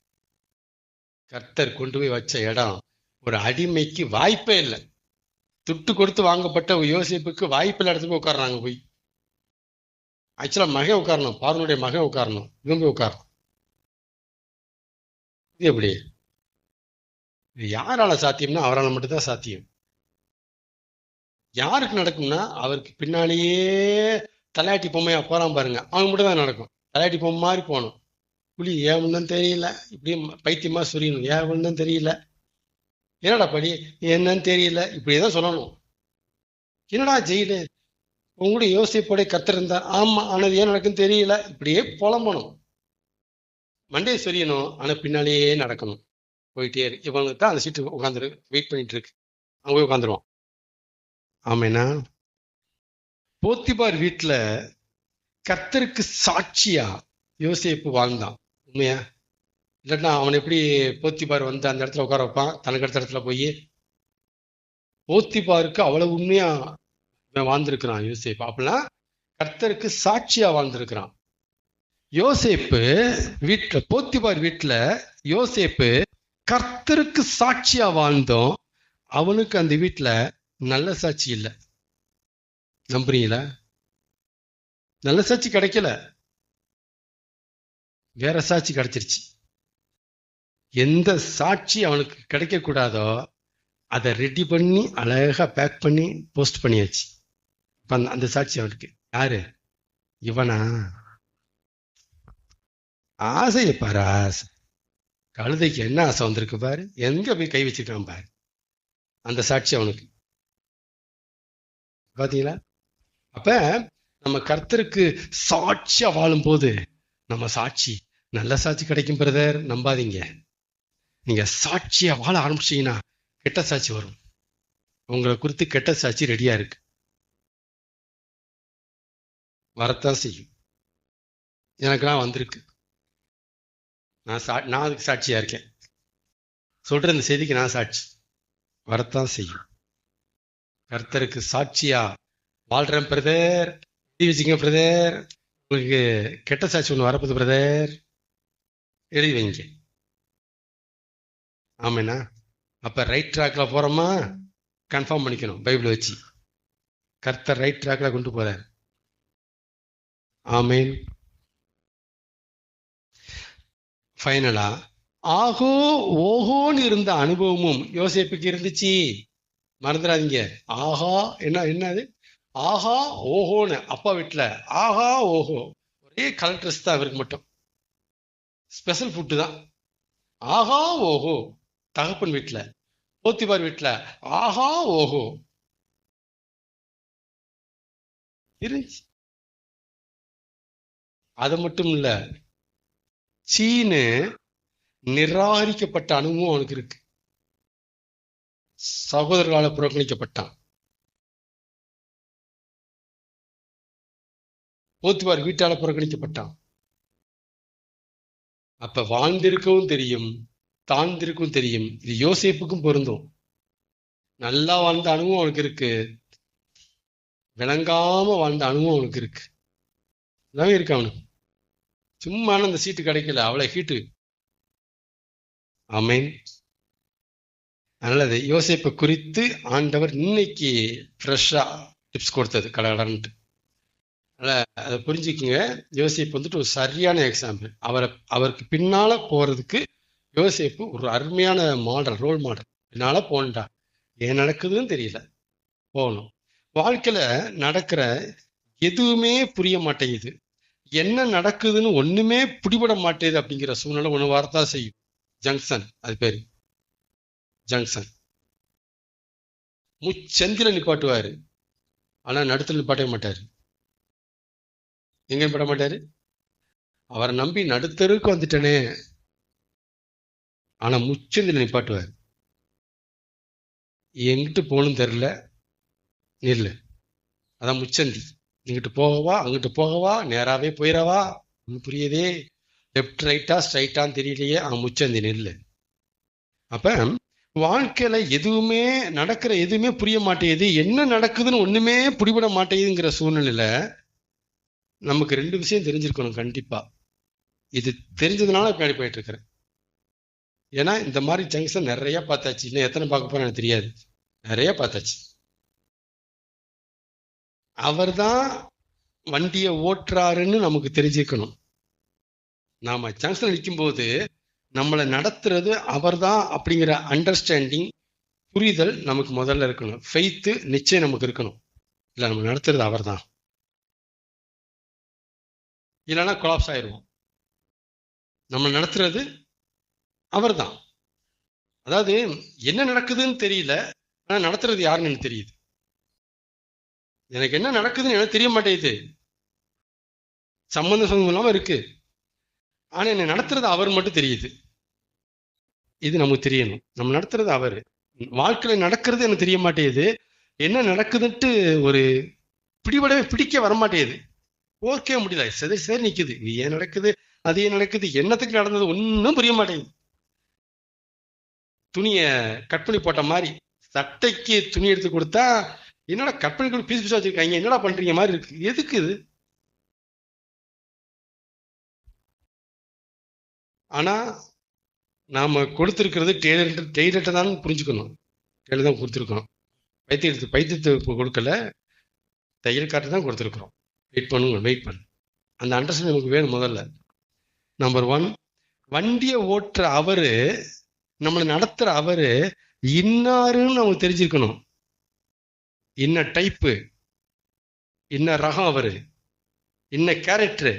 Speaker 1: கர்த்தர் கொண்டு போய் வச்ச இடம் ஒரு அடிமைக்கு வாய்ப்பே இல்லை. துட்டு கொடுத்து வாங்கப்பட்ட யோசேப்புக்கு வாய்ப்பில் இடத்துக்கு போய் உட்கார்றாங்க. போய் ஆக்சுவலா மகன் உட்காரணும், பார்வனுடைய மகன் உட்காரணும், இவங்க போய் உட்காரணும். இது எப்படி? இது யாரால சாத்தியம்னா அவரால் மட்டும்தான் சாத்தியம். யாருக்கு நடக்கும்னா அவருக்கு பின்னாலேயே தலையாட்டி பொம்மையா போறான் பாருங்க, அவங்க மட்டும் தான் நடக்கும். தலையாட்டி பொம்மை மாதிரி போகணும். புலி ஏன் தெரியல, இப்படி பைத்தியமா சுரியணும், ஏன் தெரியல, என்னடா படி என்னன்னு தெரியல, இப்படிதான் சொல்லணும். என்னடா ஜெயிலு, உங்களுடைய யோசிப்போட கர்த்தர் இருந்தா, ஆமா ஆனது ஏன் நடக்குன்னு தெரியல, இப்படியே புலம்பணும். மண்டே சொரியணும், ஆனா பின்னாலேயே நடக்கணும். போயிட்டே இருக்கு. இவங்களுக்கு தான் அந்த சீட்டு உட்காந்துரு வெயிட் பண்ணிட்டு இருக்கு, அங்க போய் உட்காந்துருவான். ஆமேனா, போத்திபார் வீட்டுல கர்த்தருக்கு சாட்சியா யோசேப்பு வாழ்ந்தான். உண்மையா? இல்லைன்னா அவன் எப்படி போத்திபார் வந்து அந்த இடத்துல உட்கார வைப்பான், தனக்கு அடுத்த இடத்துல போய்? போத்திபாருக்கு அவ்வளவு உண்மையா வாழ்ந்திருக்கிறான் யோசேப்பு. அப்படின்னா கர்த்தருக்கு சாட்சியா வாழ்ந்திருக்கிறான். யோசேப்பு வீட்டுல, போத்திபார் வீட்டுல யோசேப்பு கர்த்தருக்கு சாட்சியா வாழ்ந்தோம். அவனுக்கு அந்த வீட்டுல நல்ல சாட்சி இல்லை. நம்புறீங்களா? நல்ல சாட்சி கிடைக்கல, வேற சாட்சி கிடைச்சிருச்சு. எந்த சாட்சி அவனுக்கு கிடைக்க கூடாதோ அதை ரெடி பண்ணி அழகா பேக் பண்ணி போஸ்ட் பண்ணியாச்சு. அந்த சாட்சி அவனுக்கு யாரு? இவனா? ஆசையை பாரு, ஆசை. கழுதைக்கு என்ன ஆசை வந்திருக்கு பாரு, எங்க போய் கை வச்சிருக்கான் பாரு. அந்த சாட்சி அவனுக்கு. பாத்தீங்களா? அப்ப நம்ம கர்த்தருக்கு சாட்சியா வாழும் போது நம்ம சாட்சி நல்ல சாட்சி கிடைக்கும். பிரதர் நம்பாதீங்க, நீங்க சாட்சியா வாழ ஆரம்பிச்சீங்கன்னா கெட்ட சாட்சி வரும். உங்களை குறித்து கெட்ட சாட்சி ரெடியா இருக்கு, வரத்தான் செய்யும். எனக்குலாம் வந்திருக்கு. நான் அதுக்கு சாட்சியா இருக்கேன். சொல்ற இந்த செய்திக்கு நான் சாட்சி. வரத்தான் செய்யும். கர்த்தருக்கு சாட்சியா வாழ்றேன் பிரதர், எழுதி வச்சுங்க பிரதர். உங்களுக்கு கெட்ட சாட்சி ஒன்று வரப்போகுது பிரதர், எழுதி வைங்க. ஆமேனா? அப்ப ரைட் ட்ராக்ல போறோமா? கன்ஃபார்ம் பண்ணிக்கணும் பைபிள் வச்சு. கர்த்தர் ரைட் ட்ராக்ல கொண்டு போறார். ஆமேன். ஃபைனலா ஆகோ ஓஹோன்னு இருந்த அனுபவமும் யோசேப்புக்கு இருந்துச்சு. மறந்துடாதீங்க. ஆஹா என்னது ஆஹா ஓஹோன்னு அப்பா வீட்டுல ஆஹா ஓஹோ, ஒரே கலர் ட்ரெஸ் தான் அவருக்கு மட்டும், ஸ்பெஷல் ஃபுட்டு தான். ஆஹா ஓஹோ தகப்பன் வீட்டுல, போத்திபார் வீட்டுல ஆஹா ஓஹோ இருந்துச்சு. அது மட்டும் இல்ல, சீனு நிராகரிக்கப்பட்ட அனுபவம் அவனுக்கு இருக்கு. சகோதரர்களால் புறக்கணிக்கப்பட்டான். போத்திபார் வீட்டால புறக்கணிக்கப்பட்டான். அப்ப வாழ்ந்திருக்கவும் தெரியும், தாழ்ந்திருக்கவும் தெரியும். இது யோசேப்புக்கும் பொருந்தும். நல்லா வாழ்ந்த அனுபவம் அவனுக்கு இருக்கு, விளங்காம வாழ்ந்த அனுபவம் அவனுக்கு இருக்கு. எல்லாமே இருக்கு அவனுக்கு. சும்மா அந்த சீட்டு கிடைக்கல, அவ்வளவு ஹீட்டு. ஆமேன். நல்லது. யோசேப்பை குறித்து ஆண்டவர் இன்னைக்கு ஃப்ரெஷ்ஷா டிப்ஸ் கொடுத்தது கடகடன்ட்டு. அதை புரிஞ்சுக்குங்க. யோசேப்பு வந்துட்டு ஒரு சரியான எக்ஸாம்பிள். அவருக்கு பின்னால போறதுக்கு யோசேப்பு ஒரு அருமையான மாடல், ரோல் மாடல். பின்னால போண்டா, ஏன் நடக்குதுன்னு தெரியல, போகணும். வாழ்க்கையில நடக்கிற எதுவுமே புரிய மாட்டேங்குது, என்ன நடக்குதுன்னு ஒண்ணுமே பிடிபட மாட்டேது அப்படிங்கிற சூழ்நிலை ஒண்ணு வரத்தான் செய்யும். ஜங்ஷன், அது பேரு ஜங்ஷன். முச்சந்தில நிப்பாட்டுவாரு, ஆனா நடுத்துல நிப்பாட்டவே மாட்டாரு. எங்க நிப்பாட்ட மாட்டாரு? அவரை நம்பி நடுத்தருக்கு வந்துட்டனே. ஆனா முச்சந்தில நிப்பாட்டுவார். எங்கிட்டு போகணும் தெரியல, நில்லு. அதான் முச்சந்தி. இங்கிட்டு போகவா அங்கிட்டு போகவா, நேராவே போயிடவா, புரியுதே, லெப்ட் ரைட்டா ஸ்ட்ரைட்டான்னு தெரியலையே, முச்சந்தி நில்லு. அப்ப வாழ்க்கையில எதுவுமே நடக்கிற எதுவுமே புரிய மாட்டேங்குது, என்ன நடக்குதுன்னு ஒண்ணுமே புரிபட மாட்டேங்குதுங்கிற சூழ்நிலையில நமக்கு ரெண்டு விஷயம் தெரிஞ்சிருக்கணும் கண்டிப்பா. இது தெரிஞ்சதுனால பின்னாடி போயிட்டு இருக்கிறேன். ஏன்னா இந்த மாதிரி ஜங்ஷன் நிறைய பார்த்தாச்சு, இன்னும் எத்தனை பார்க்க போறேன் எனக்கு தெரியாது, நிறைய பார்த்தாச்சு. அவர் தான் வண்டியை ஓட்டுறாருன்னு நமக்கு தெரிஞ்சுக்கணும். நாம ஜங்ஷன் நிற்கும் போது நம்மளை நடத்துறது அவர் தான் அப்படிங்கிற அண்டர்ஸ்டாண்டிங், புரிதல் நமக்கு முதல்ல இருக்கணும். ஃபெய்த்து நிச்சயம் நமக்கு இருக்கணும். இல்லை, நம்ம நடத்துறது அவர் தான், இல்லைன்னா கொலாப்ஸ் ஆயிடுவோம். நம்ம நடத்துறது அவர் தான். அதாவது என்ன நடக்குதுன்னு தெரியல, ஆனா நடத்துறது யாருன்னு எனக்கு தெரியுது. எனக்கு என்ன நடக்குதுன்னு எனக்கு தெரிய மாட்டேங்குது, சம்பந்தம் இல்லாம இருக்கு, ஆனா என்னை நடத்துறது அவர் மட்டும் தெரியுது. இது நமக்கு தெரியணும். நம்ம நடத்துறது அவரு, வாழ்க்கையில நடக்கிறது எனக்கு தெரிய மாட்டேங்குது, என்ன நடக்குதுன்ட்டு ஒரு பிடிக்க வரமாட்டேங்குது, ஓர்க்கவே முடியல, சரி நிக்குது. இது ஏன் நடக்குது, அது ஏன் நடக்குது, என்னத்துக்கு நடந்தது ஒன்னும் புரிய மாட்டேங்குது. துணிய கட் பண்ணி போட்ட மாதிரி, சட்டைக்கு துணி எடுத்து கொடுத்தா என்னடா கட் பண்ணி பீஸ் பீஸா வச்சிருக்காங்க, என்னடா பண்றீங்க மாதிரி இருக்கு, எதுக்கு இது? ஆனா நாம கொடுத்திருக்கிறது டெய்லர்ட்ட தான் புரிஞ்சுக்கணும். டெய்லர் தான் கொடுத்துருக்கணும், பைத்தியத்தை கொடுக்கல, தையல்காரர் தான் கொடுத்துருக்குறோம். வெயிட் பண்ணு. அந்த அண்டர்ஸ்டாண்டிங் நமக்கு வேணும் முதல்ல. நம்பர் 1, வண்டியை ஓட்டுற அவரு, நம்மளை நடத்துற அவரு இன்னாருன்னு நமக்கு தெரிஞ்சிருக்கணும். இன்ன டைப்பு, இன்ன ரகம், அவரு இன்ன கேரக்டர்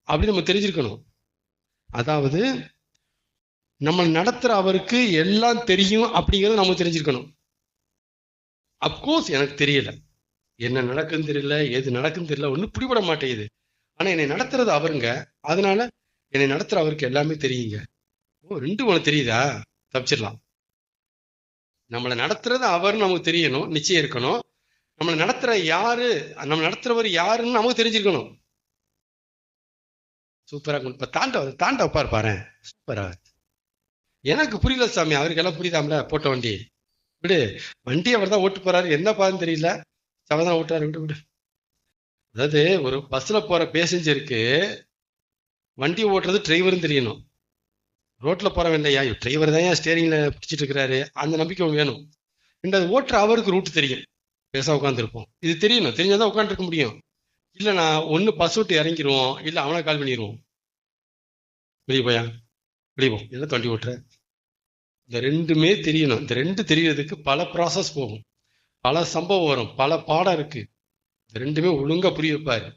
Speaker 1: அப்படி நம்ம தெரிஞ்சிருக்கணும். அதாவது நம்ம நடத்துற அவருக்கு எல்லாம் தெரியும் அப்படிங்கிறது நமக்கு தெரிஞ்சிருக்கணும். அப்கோர்ஸ் எனக்கு தெரியல, என்ன நடக்குதுன்னு தெரியல, எது நடக்குன்னு தெரியல, ஒன்றும் பிடிபட மாட்டேங்குது. ஆனா என்னை நடத்துறது அவருங்க, அதனால என்னை நடத்துற அவருக்கு எல்லாமே தெரியுங்க. ரெண்டு உனக்கு தெரியுதா, தப்பிச்சிடலாம். நம்மளை நடத்துறது அவர்னு நமக்கு தெரியணும், நிச்சயம் இருக்கணும். நம்மளை நடத்துற யாரு, நம்ம நடத்துறவர் யாருன்னு நமக்கு தெரிஞ்சிருக்கணும். சூப்பரா இப்ப தாண்ட பாரு, சூப்பரா. எனக்கு புரியல சாமி, அவருக்கு எல்லாம் புரியுதாம்ல, போட்ட வண்டி விடு, வண்டி அவர் தான் ஓட்டு போறாரு, என்ன பாருன்னு தெரியல, அவதான் ஓட்டுறாரு, விடு. அதாவது ஒரு பஸ்ல போற பேசஞ்சருக்கு வண்டி ஓட்டுறது டிரைவரும் தெரியணும். ரோட்ல போறவன் இல்லையா, டிரைவர் தான் ஸ்டேரிங்ல பிடிச்சிட்டு இருக்கிறாரு, அந்த நம்பிக்கை வேணும். ரெண்டாவது ஓட்டுற அவருக்கு ரூட் தெரியும், பேச உட்காந்துருப்போம், இது தெரியணும். தெரிஞ்சாதான் உட்காந்துருக்க முடியும். இல்ல நான் ஒண்ணு பஸ் விட்டு இறங்கிடுவோம், இல்ல அவனை கால் பண்ணிடுவோம், வெளியே போயா வெளியே போ, என்ன வண்டி ஓட்டுற. இந்த ரெண்டுமே தெரியணும். இந்த ரெண்டு தெரியறதுக்கு பல ப்ராசஸ் போகும், பல சம்பவம் வரும், பல பாடம் இருக்கு. இந்த ரெண்டுமே ஒழுங்கா புரிய வைப்பாரு.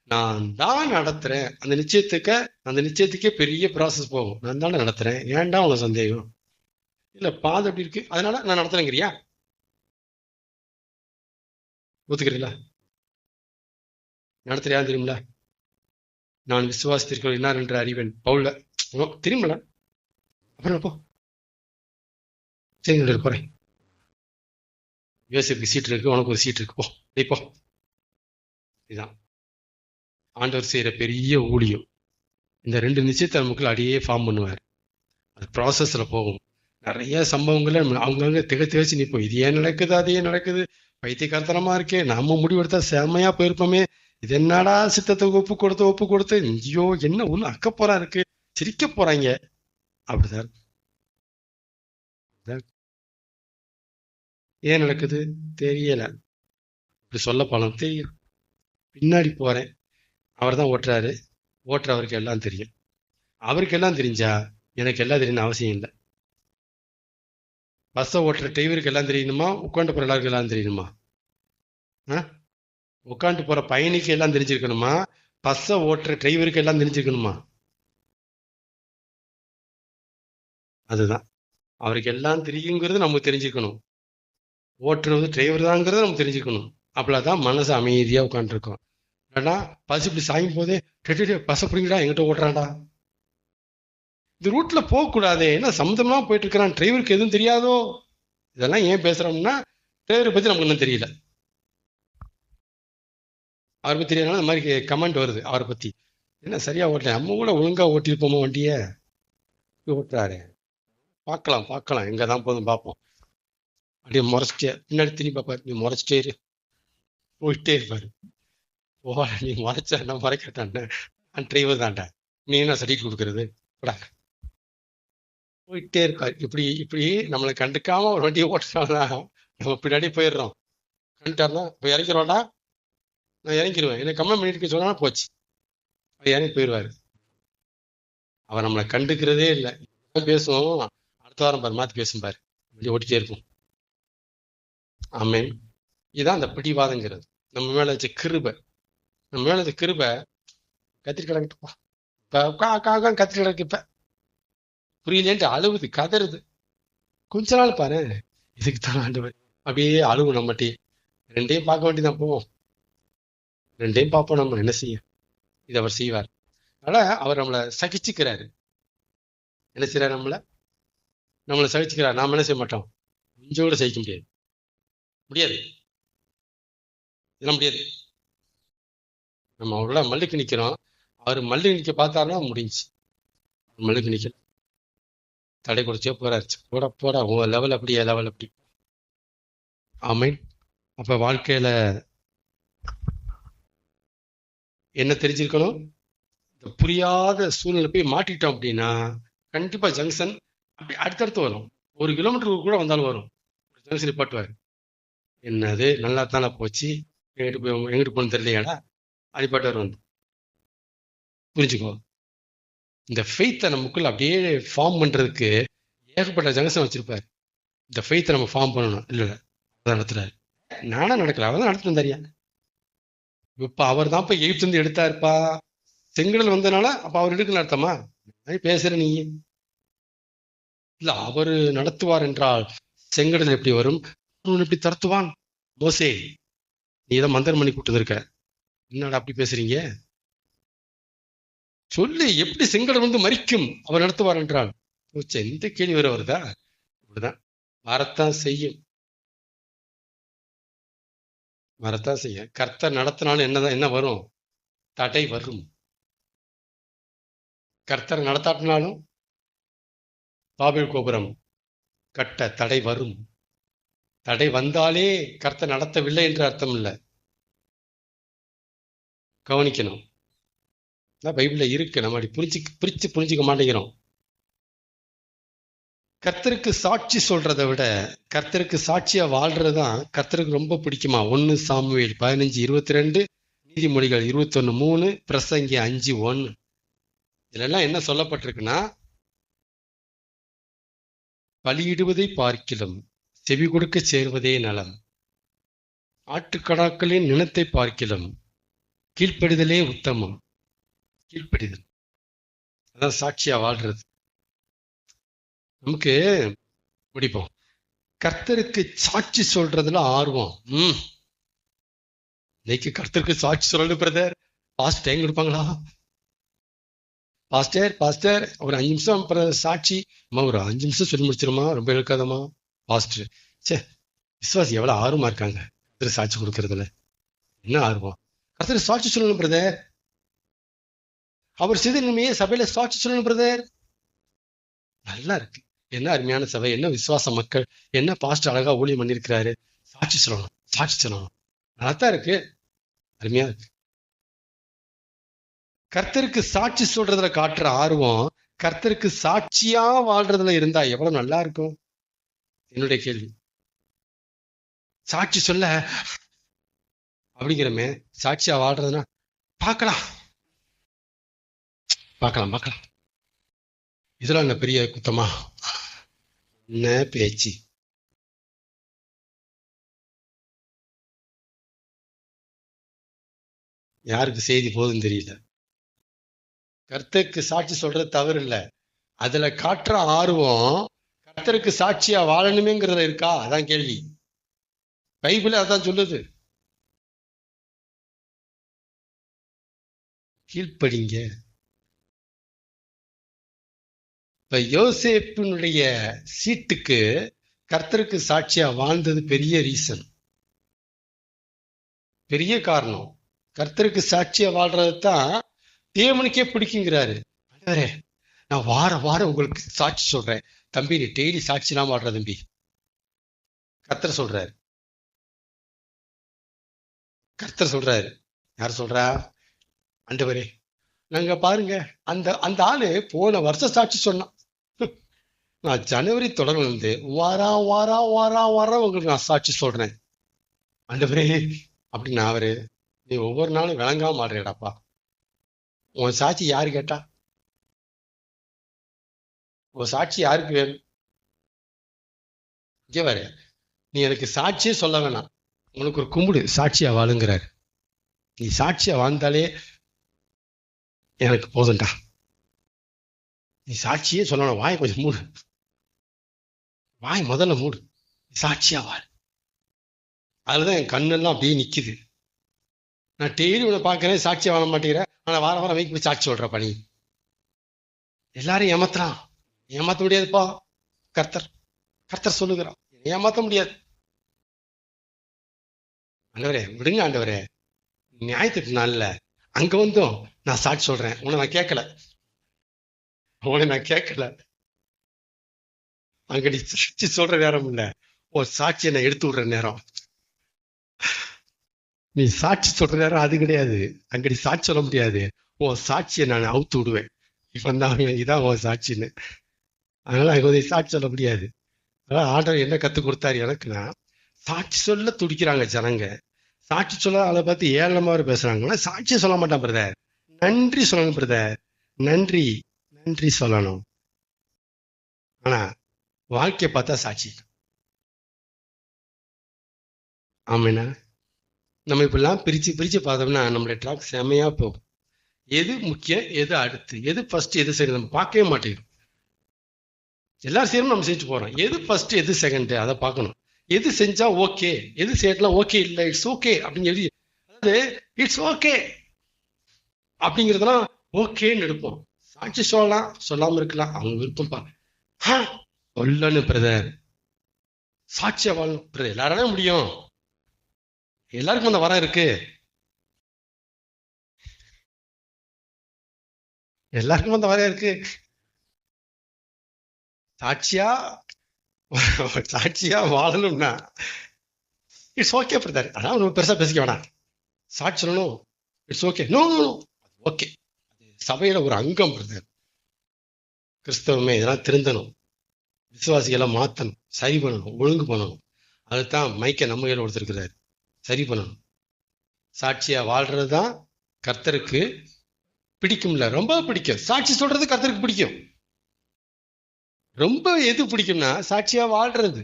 Speaker 1: நான் தான் நடத்துறேன், அந்த நிச்சயத்துக்கே பெரிய ப்ராசஸ் போகும். நான் தானே நடத்துறேன், ஏன்டா உனக்கு சந்தேகம், இல்ல பாதை எப்படி இருக்கு அதனால நான் நடத்துறேங்கிறியா, ஒத்துக்கிறீங்களா? நடத்துறியா தெரியுமில, நான் விசுவாசத்திற்கு இன்னார் என்ற அறிவன் பவுல தெரியுமில. அப்புறம் போ, சரி போறேன், யோசிப்புக்கு சீட் இருக்கு, உனக்கு ஒரு சீட் இருக்கு, போ நீ போ. இதுதான் ஆண்டவர் செய்யற பெரிய ஊழியம். இந்த ரெண்டு நிச்சயத்தை நமக்கு அடியே ஃபார்ம் பண்ணுவார். அது ப்ராசஸ்ல போகும். நிறைய சம்பவங்களை அவங்கவுங்க திகச்சு நிற்போம், இது ஏன் நடக்குது, அது ஏன் நடக்குது, பைத்தியக்காரத்தனமா இருக்கே, நாம முடிவெடுத்தா செம்மையா போயிருப்போமே, இது என்னடா சித்தத்தை ஒப்பு கொடுத்து ஐயோ என்ன ஒண்ணு அக்க போறா இருக்கு, சிரிக்க போறாங்க, அப்படிதான். ஏன் நடக்குது தெரியல, இப்படி சொல்ல போலாம், தெரியும். பின்னாடி போறேன், அவர் தான் ஓட்டுறவருக்கு எல்லாம் தெரியும். அவருக்கு எல்லாம் தெரிஞ்சா எனக்கு எல்லாம் தெரியணும் அவசியம் இல்லை. பஸ்ஸை ஓட்டுற டிரைவருக்கு எல்லாம் தெரியணுமா, உட்காந்து போற எல்லாருக்கும் எல்லாம் தெரியணுமா? உட்காந்து போற பயணிக்கு எல்லாம் தெரிஞ்சிருக்கணுமா, பஸ்ஸை ஓட்டுற டிரைவருக்கு எல்லாம் தெரிஞ்சிருக்கணுமா? அதுதான், அவருக்கு எல்லாம் தெரியுங்கிறது நமக்கு தெரிஞ்சுக்கணும், ஓட்டுறது டிரைவர் தாங்கிறது நமக்கு தெரிஞ்சுக்கணும். அப்படிதான் மனசு அமைதியா உட்காந்துருக்கோம். இல்லைன்னா பஸ் இப்படி சாயும் போதே பச பிடிங்கடா எங்கிட்ட ஓட்டுறான்டா. இந்த ரூட்ல போகக்கூடாது, ஏன்னா சம்மந்தம்லாம் போயிட்டு இருக்கிறான், டிரைவருக்கு எதுவும் தெரியாதோ. இதெல்லாம் ஏன் பேசுறோம்னா டிரைவரை பத்தி நமக்கு இன்னும் தெரியல. அவரை பத்தி தெரியறதுனால இந்த மாதிரி கமெண்ட் வருது அவரை பத்தி. என்ன சரியா ஓட்டல, நம்ம கூட ஒழுங்கா ஓட்டிருப்போமோ வண்டியை, ஓட்டுறாரு. பார்க்கலாம் பார்க்கலாம், எங்க தான் போதும் பார்ப்போம். அப்படியே முறைச்சிட்டே பின்னாடி திரும்பி பார்ப்பாரு, நீ முறைச்சிட்டே இரு, போயிட்டே இருப்பாரு. ஓ நீ முறைச்ச நான் முறைக்கட்டான்ட, நான் டிரைவர் தான்டா, நீ என்ன சர்டிஃபிகேட் கொடுக்கறது, போடா. போயிட்டே இருப்பாரு. இப்படி இப்படி நம்மளை கண்டுக்காம ஒரு வண்டியை ஓட்டுறாங்கன்னா நம்ம பின்னாடி போயிடுறோம். கண்டுட்டாருன்னா இப்போ இறங்கிடுவாடா, நான் இறங்கிடுவேன், என்ன கம்ப்ளைண்ட் பண்ணிட்டு சொன்னா போச்சு, அவர் இறங்கி போயிடுவாரு. அவர் நம்மளை கண்டுக்கிறதே இல்லை. பேசுவோம், அடுத்த வாரம் பாரு மாத்தி பேசும் பாரு, வண்டி ஓட்டிட்டே இருக்கும். ஆமென். இதுதான் அந்த பிடிவாதங்கிறது, நம்ம மேல வச்ச கிருபை. நம்ம மேல வச்ச கிருபை கத்திரி கிடக்குப்பா, கத்திரி கிடக்கு. இப்ப புரியலேன்ட்டு அழுவுது, கதறுது. கொஞ்ச நாள் பாரு, இதுக்கு தான் ஆண்டவர் அப்படியே அழுவும் நம்மட்டி. ரெண்டையும் பார்க்க வேண்டியதான், போவோம் ரெண்டையும் பார்ப்போம். நம்ம என்ன செய்ய, இது அவர் செய்வார். அதனால அவர் நம்மளை சகிச்சுக்கிறாரு. என்ன செய்யறாரு, நம்மளை சகிச்சுக்கிறார். நாம என்ன செய்ய மாட்டோம், கொஞ்சம் கூட சகிக்க முடியாது, முடியாது, இதெல்லாம் முடியாது. நம்ம அவரோட மல்லுக்கு நிக்கிறோம், அவர் மல்லுக்கு நிக்க பார்த்தாருன்னா முடிஞ்சு. மல்லுக்கு நிக்கல, தடை கொடுத்தே போறாரு. போட போடா, உன் லெவல் அப்படி, என் லெவல் அப்படி. ஆமென். அப்ப வாழ்க்கையில என்ன தெரிஞ்சிருக்கணும், இந்த புரியாத சூழ்நிலை போய் மாட்டிட்டோம் அப்படின்னா கண்டிப்பா ஜங்ஷன் அப்படி அடுத்தடுத்து வரும். 1 கிலோமீட்டருக்கு கூட வந்தாலும் வரும். ஜங்ஷன் நிப்பாட்டுவாரு, என்னது நல்லா தானே போச்சு, எங்கிட்டு போகணும் தெரியலையாடா, அடிப்பாட்டுவார் வந்து. புரிஞ்சுக்கோ, இந்த ஃபெய்த்தை நமக்குள்ள அப்படியே ஃபார்ம் பண்றதுக்கு ஏகப்பட்ட ஜங்ஷன் வச்சிருப்பாரு. இந்த ஃபெய்த்தை நம்ம ஃபார்ம் பண்ணணும். இல்ல அதான் நடத்துறாரு, நானா நடக்கல, அவர் தான் நடத்திட்டு வந்தாரியா. இப்ப அவர் தான் இப்ப எகிப்து இருந்து எடுத்தாருப்பா, செங்கடல் வந்தனால அப்ப அவர் எடுக்கல அர்த்தமா, பேசுற நீ. இல்ல அவரு நடத்துவார் என்றால் செங்கடல் எப்படி வரும், எப்படி தரத்துவான். மோசே, நீ இதை மந்திரம் பண்ணி கூட்டு இருக்க, என்னடா அப்படி பேசுறீங்க, சொல்லு எப்படி செங்கடல் வந்து மறிக்கும் அவர் நடத்துவார் என்றால். எந்த கேள்வி வர வருதா, இப்படிதான் வரத்தான் செய்யும், வரத்தான் செய்ய. கர்த்தர் நடத்தினாலும் என்னதான் என்ன வரும், தடை வரும். கர்த்தர் நடத்தாட்டினாலும் பாபில் கோபுரம் கட்ட தடை வரும். தடை வந்தாலே கர்த்தர் நடத்தவில்லை என்று அர்த்தம் இல்லை, கவனிக்கணும். பைபிள்ல இருக்கு, நம்ம அப்படி புரிஞ்சுக்க மாட்டேங்கிறோம். கர்த்தருக்கு சாட்சி சொல்றதை விட கர்த்தருக்கு சாட்சியா வாழ்றதுதான் கர்த்தருக்கு ரொம்ப பிடிக்குமா. 1 சாமுவேல் 15:22, நீதிமொழிகள் 21:3, பிரசங்கி 5:1. இதுல எல்லாம் என்ன சொல்லப்பட்டிருக்குன்னா, பலியிடுவதை பார்க்கிலும் செவி கொடுக்க சேர்வதே நலம், ஆட்டுக்கடாக்களின் நினத்தை பார்க்கிலும் கீழ்ப்படிதலே உத்தமம். கீழ்ப்படிதல் அதான் சாட்சியா வாழ்றது. நமக்கு பிடிப்போம், கர்த்தருக்கு சாட்சி சொல்றதுல ஆர்வம். இன்னைக்கு கர்த்தருக்கு சாட்சி சொல்லணும் பிரதர், பாஸ்ட் டைம் கொடுப்பாங்களா, பாஸ்டர் ஒரு 5 நிமிஷம் சாட்சி, ஒரு 5 நிமிஷம் சொல்லி முடிச்சிருமா, ரொம்ப இழுக்காதமா பாஸ்டர். சே, விசுவாசி எவ்வளவு ஆர்வமா இருக்காங்க கர்த்தருக்கு சாட்சி கொடுக்கறதுல, என்ன ஆர்வம். கர்த்தருக்கு சாட்சி சொல்லணும் பிரதர், அவர் செய்த நன்மையே சபையில சாட்சி சொல்லணும் பிரதர். நல்லா இருக்கு, என்ன அருமையான சபை, என்ன விசுவாச மக்கள், என்ன பாஸ்டர் அழகா ஊழியம் பண்ணிருக்கிறாரு, சாட்சி சொல்லணும், நல்லாத்தான் இருக்கு, அருமையா இருக்கு. கர்த்தருக்கு சாட்சி சொல்றதுல காட்டுற ஆர்வம் கர்த்தருக்கு சாட்சியா வாழ்றதுல இருந்தா எவ்வளவு நல்லா இருக்கும். என்னுடைய கேள்வி, சாட்சி சொல்ல அப்படிங்கிறமே, சாட்சியா வாழ்றதுன்னா பார்க்கலாம், இதெல்லாம் என்ன பெரிய குத்தமா, என்ன பேச்சு. யாருக்கு செய்தி போதுன்னு தெரியல. கர்த்தருக்கு சாட்சி சொல்றது தவறு இல்ல, அதுல காட்டுற ஆர்வம் கர்த்தருக்கு சாட்சியா வாழணுமேங்கிறதுல இருக்கா, அதான் கேள்வி. பைபிள் அதான் சொல்லுது. கீழ்ப்படிங்க. இப்ப யோசேப்பினுடைய சீட்டுக்கு கர்த்தருக்கு சாட்சியா வாழ்ந்தது பெரிய ரீசன், பெரிய காரணம். கர்த்தருக்கு சாட்சியா வாழ்றது தான் தேவனுக்கே பிடிக்குங்கிறாரு. ஆண்டவரே, நான் வாரம் வாரம் உங்களுக்கு சாட்சி சொல்றேன். தம்பி, நீ டெய்லி சாட்சிலாம் வாழ்ற தம்பி. கர்த்தர் சொல்றாரு. கர்த்தர் சொல்றாரு. யார் சொல்றா? ஆண்டவரே. நாங்க பாருங்க, அந்த அந்த ஆளு போன வருஷம் சாட்சி சொன்னான். நான் ஜனவரி தொடர்ந்து இருந்து வாரம் உங்களுக்கு நான் சாட்சி சொல்றேன் ஆண்டவரே அப்படின்னா அவரு, நீ ஒவ்வொரு நாளும் விளங்காம மாடுறேடாப்பா. உன் சாட்சி யாரு கேட்டா? உன் சாட்சி யாருக்கு வேணும்? இங்கே வர, நீ எனக்கு சாட்சியே சொல்ல வேணாம், உனக்கு ஒரு கும்பிடு சாட்சியா வாழுங்கிறாரு. நீ சாட்சியா வாழ்ந்தாலே எனக்கு போதும்டா. நீ சாட்சியே சொல்லணும். வாய் கொஞ்சம் மூடு, வாய் முதல்ல மூடு, சாட்சியா வாழ். அதுலதான் என் கண்ணெல்லாம் அப்படியே நிக்குது. நான் டெய்லி உன்னை பார்க்கறேன், சாட்சியா வாழ மாட்டேங்கிறேன். ஆனா வாரம் வாரம் வீக்கு போய் சாட்சி சொல்ற பணி. எல்லாரும் ஏமாத்துறான். ஏமாத்த முடியாதுப்பா. கர்த்தர் கர்த்தர் சொல்லுகிறான், ஏமாத்த முடியாது. ஆண்டவரே விடுங்க ஆண்டவரே, நியாயத்துக்கு நாள்ல அங்க வந்தும் நான் சாட்சி சொல்றேன். உன்னை நான் கேட்கல, அங்க நீ சாட்சி சொல்ற நேரம் இல்ல, ஒரு சாட்சியை நான் எடுத்து விடுற நேரம். நீ சாட்சி சொல்ற நேரம் அது கிடையாது. அங்க நீ சாட்சி சொல்ல முடியாது. உன் சாட்சியை நான் அவுத்து விடுவேன். இப்ப இதான் உன் சாட்சின்னு. அதனால அங்க வந்து சாட்சி சொல்ல முடியாது. அதான் ஆண்டவர் என்ன கத்து கொடுத்தாரு எனக்குன்னா, சாட்சி சொல்ல துடிக்கிறாங்க ஜனங்க. சாட்சி சொல்ல அதை பார்த்து ஏளனமா பேசுறாங்கன்னா சாட்சியை சொல்ல மாட்டான் பிரதர். நன்றி சொல்லணும் பிரதர், நன்றி நன்றி சொல்லணும். ஆனா வாழ்க்கையை பார்த்தா சாட்சி. ஆமாண்ணா, நம்ம இப்படிலாம் பிரிச்சு பிரிச்சு பார்த்தோம்னா நம்மளுடைய ட்ராக் செமையா போகும். எது முக்கியம், எது அடுத்து, எது ஃபர்ஸ்ட், எது செகண்ட் நம்ம பார்க்கவே மாட்டேங்கிறோம். எல்லாரும் செய்யணும், நம்ம செஞ்சு போறோம். எது ஃபர்ஸ்ட் எது செகண்ட் அதை பார்க்கணும். எது செஞ்சா ஓகே, எது செய்யலாம் ஓகே இல்லை இட்ஸ் ஓகே அப்படின்னு சொல்லி, அதாவது இட்ஸ் ஓகே அப்படிங்கிறதெல்லாம் ஓகேன்னு எடுப்போம். சாட்சி சொல்லலாம், சொல்லாம இருக்கலாம், அவங்க விருப்பம் பாருங்க. சொல்லணும் பிரதர், சாட்சியா வாழணும் பிரதர். எல்லாராலே முடியும், எல்லாருக்கும் அந்த வரம் இருக்கு, எல்லாருக்கும் அந்த வரம் இருக்கு. சாட்சியா வாழணும்னா இட்ஸ் ஓகே பிரதர். அதான் நம்ம பெருசா பேசிக்க வேணாம். சாட்சி சொல்லணும், இட்ஸ் ஓகே. நோ ஓகே, சபையில ஒரு அங்கம் பிரதர். கிறிஸ்தவமே இதெல்லாம் திருந்தணும், விசுவாசிகளை மாத்தணும், சரி பண்ணணும், ஒழுங்கு பண்ணணும். அதுதான் மைக்கை நம்ம கையில் கொடுத்துருக்கிறாரு, சரி பண்ணணும். சாட்சியா வாழ்றதுதான் கர்த்தருக்கு பிடிக்கும்ல, ரொம்ப பிடிக்கும். சாட்சி சொல்றது கர்த்தருக்கு பிடிக்கும். ரொம்ப எது பிடிக்கும்னா சாட்சியா வாழ்றது.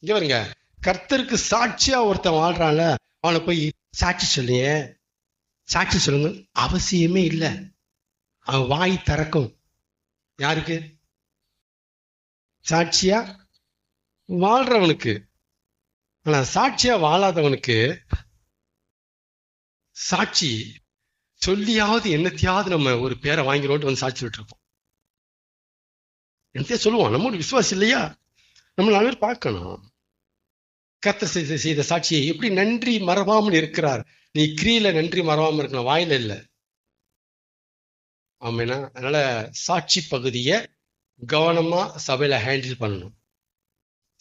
Speaker 1: இங்க பாருங்க, கர்த்தருக்கு சாட்சியா ஒருத்தன் வாழ்றான்ல, அவனை போய் சாட்சி சொல்லியே, சாட்சி சொல்லுங்க அவசியமே இல்லை. அவன் வாய் திறக்கும். யாருக்கு? சாட்சியா வாழ்றவனுக்கு. ஆனா சாட்சியா வாழாதவனுக்கு சாட்சி சொல்லியாவது என்னத்தையாவது நம்ம ஒரு பேரை வாங்கிறோட்டு வந்து சாட்சி விட்டு இருப்போம். என்னத்தையா சொல்லுவோம், நம்ம ஒரு விசுவாசி இல்லையா? நம்ம 4 பேர் பார்க்கணும். கர்த்தர் செய்த சாட்சியை எப்படி நன்றி மறவாமல் இருக்கிறார். நீ கிரியில நன்றி மறவாமல் இருக்கணும், வாயில இல்லை. ஆமாண்ணா, அதனால சாட்சி பகுதியை கவனமா சபையில ஹேண்டில் பண்ணணும்.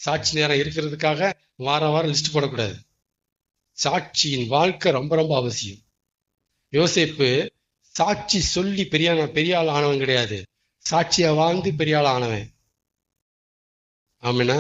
Speaker 1: சாட்சி நேரம் இருக்கிறதுக்காக வாரம் வாரம் லிஸ்ட் போடக்கூடாது. சாட்சியின் வாழ்க்கை ரொம்ப ரொம்ப அவசியம். யோசேப்பு சாட்சி சொல்லி பெரிய ஆள் ஆனவன் கிடையாது, சாட்சியா வாழ்ந்து பெரிய ஆள் ஆனவன். ஆமாண்ணா,